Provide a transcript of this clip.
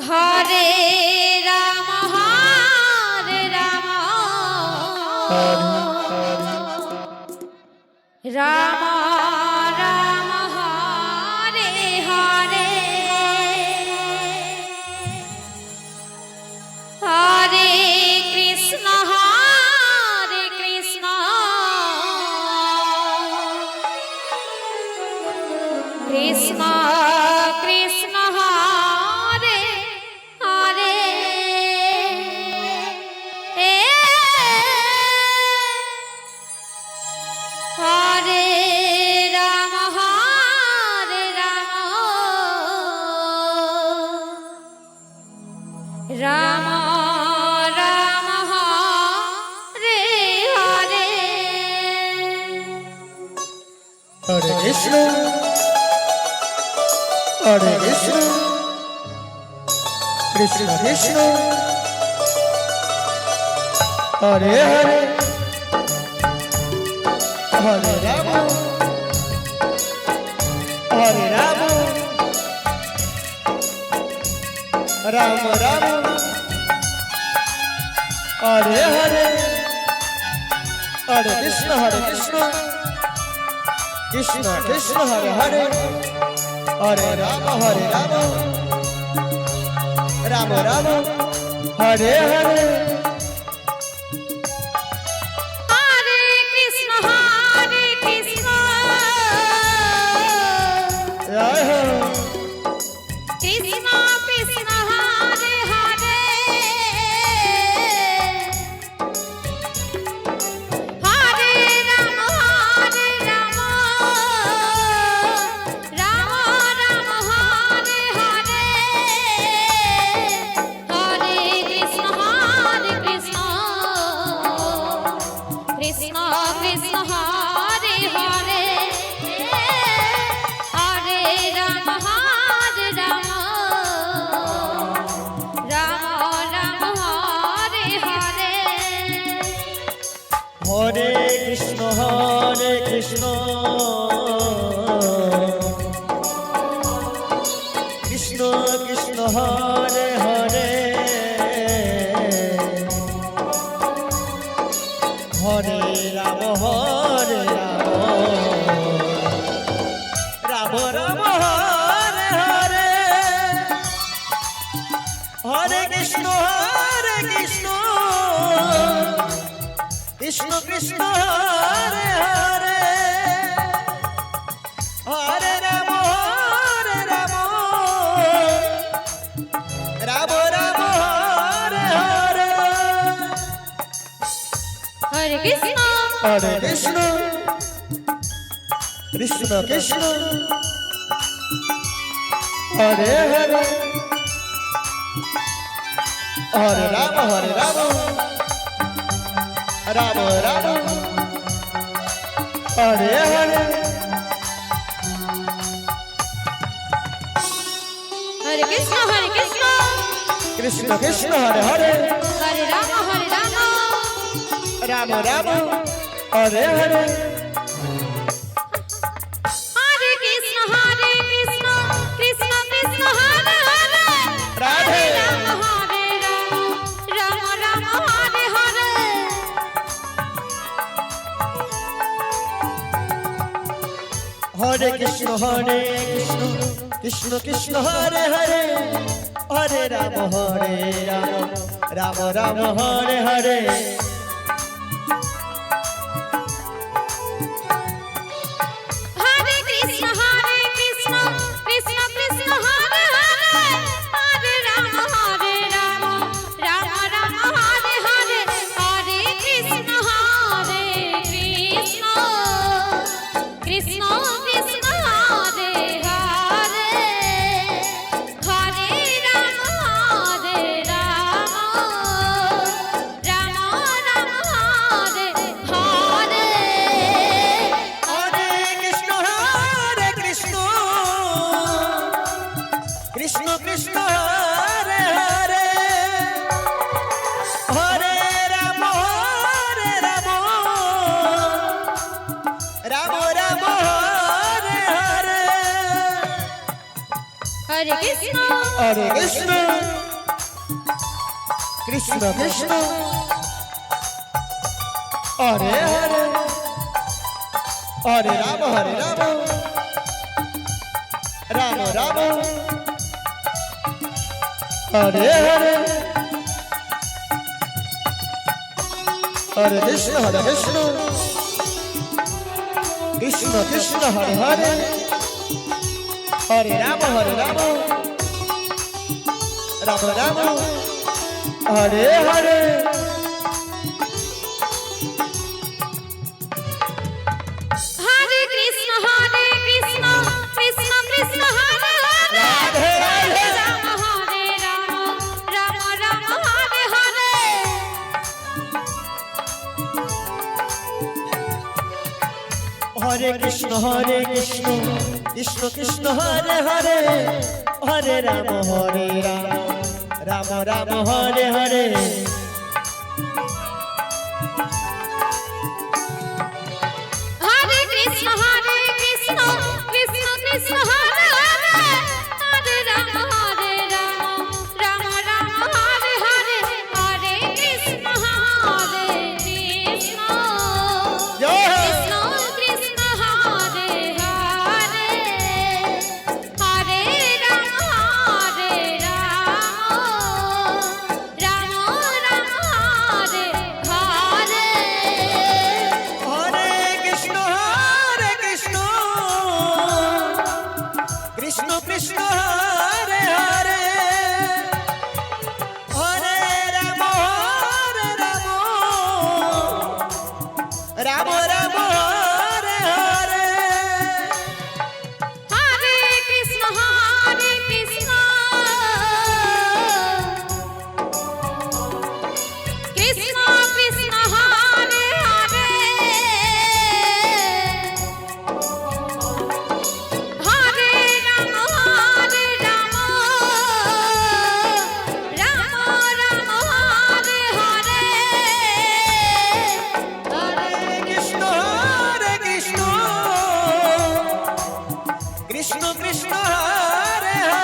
হরে রাম রাম রাম হরে হরে হরে কৃষ্ণ কৃষ্ণ কৃষ্ণ হরে হরে হরে রাম রাম রাম হরে হরে হরে কৃষ্ণ হরে কৃষ্ণ কৃষ্ণ কৃষ্ণ হরে হরে হরে রাম রাম রাম হরে হরে হরে কৃষ্ণ কৃষ্ণ কৃষ্ণ হরে হরে হরে রাম রাম রাম হরে হরে হরে কৃষ্ণ জয় হো কৃষ্ণ কৃষ্ণ হরে হরে হরে রাম রাম রাম হরে হরে হরে কৃষ্ণ কৃষ্ণ কৃষ্ণ হরে হরে হরে রাম রাম রাম হরে হরে হরে কৃষ্ণ কৃষ্ণ কৃষ্ণ হরে হরে হরে রাম রাম রাম হরে হরে হরে কৃষ্ণ কৃষ্ণ কৃষ্ণ হরে হরে হরে রাম রাম রাম হরে হরে হরে কৃষ্ণ কৃষ্ণ কৃষ্ণ হরে হরে হরে রাম রাম রাম হরে হরে হরে কৃষ্ণ কৃষ্ণ কৃষ্ণ হরে হরে হরে রাম রাম রাম হরে হরে হরে কৃষ্ণ কৃষ্ণ কৃষ্ণ হরে হরে রাধে রাম রাম হরে হরে হরে কৃষ্ণ কৃষ্ণ কৃষ্ণ হরে হরে হরে রাম রাম রাম হরে হরে হরে কৃষ্ণ কৃষ্ণ কৃষ্ণ হরে হরে হরে রাম রাম রাম হরে হরে হরে কৃষ্ণ কৃষ্ণ কৃষ্ণ কৃষ্ণ হরে হরে হরে রাম রাম রাম হরে হরে হরে কৃষ্ণ কৃষ্ণ কৃষ্ণ হরে হরে হরে রাম রাম রাম হরে হরে হরে কৃষ্ণ হরে কৃষ্ণ কৃষ্ণ কৃষ্ণ হরে হরে হরে রাম রাম রাম হরে হরে হরে কৃষ্ণ কৃষ্ণ কৃষ্ণ হরে হরে হরে রাম রাম রাম হরে হরে হরে কৃষ্ণ কৃষ্ণ কৃষ্ণ হরে হরে রাধে রাধে রাম হরে রাম রাম রাম হরে হরে হরে কৃষ্ণ কৃষ্ণ কৃষ্ণ হরে হরে হরে রাম রাম রাম হরে হরে হরে কৃষ্ণ কৃষ্ণ কৃষ্ণ হরে হরে হরে রাম রাম রাম হরে হরে হরে কৃষ্ণ কৃষ্ণ জয় হো। কৃষ্ণ কৃষ্ণ হরে হরে হরে রাম রাম রাম হরে হরে হরে কৃষ্ণ কৃষ্ণ কৃষ্ণ হরে হরে হরে রাম রাম রাম হরে হরে হরে কৃষ্ণ কৃষ্ণ কৃষ্ণ হরে হরে হরে রাম রাম রাম হরে হরে হরে কৃষ্ণ কৃষ্ণ কৃষ্ণ হরে হরে